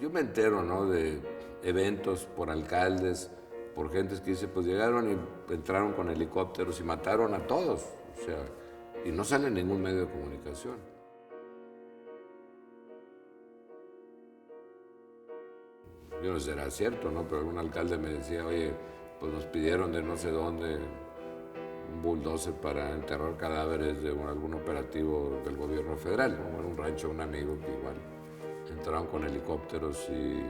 Yo me entero, ¿no? De eventos por alcaldes, por gentes que dice, pues llegaron y entraron con helicópteros y mataron a todos. O sea, y no sale en ningún medio de comunicación. Yo no sé si será cierto, ¿no? Pero algún alcalde me decía, oye, pues nos pidieron de no sé dónde un bulldozer para enterrar cadáveres de algún operativo del gobierno federal, ¿no? En un rancho de un amigo que igual entraron con helicópteros y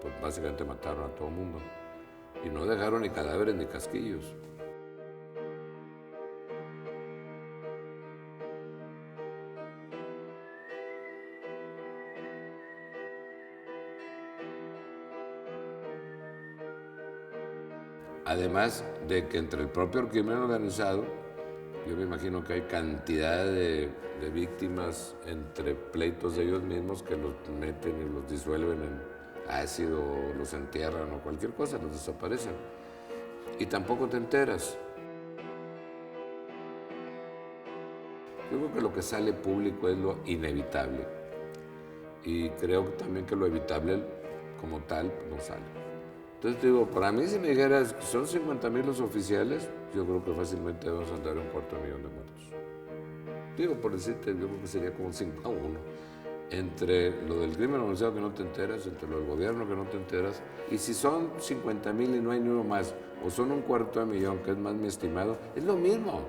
pues básicamente mataron a todo el mundo. Y no dejaron ni cadáveres ni casquillos. Además de que entre el propio crimen organizado, yo me imagino que hay cantidad de víctimas entre pleitos de ellos mismos que los meten y los disuelven en ácido, o los entierran o cualquier cosa, los desaparecen. Y tampoco te enteras. Yo creo que lo que sale público es lo inevitable. Y creo también que lo evitable como tal no sale. Entonces digo, para mí si me dijeras que son 50,000 los oficiales, yo creo que fácilmente debemos andar en 250,000 muertos. Digo, por decirte, yo creo que sería como 5-1. Entre lo del crimen organizado que no te enteras, entre lo del gobierno que no te enteras, y si son 50,000 y no hay ni uno más, o son 250,000, que es más mi estimado, es lo mismo.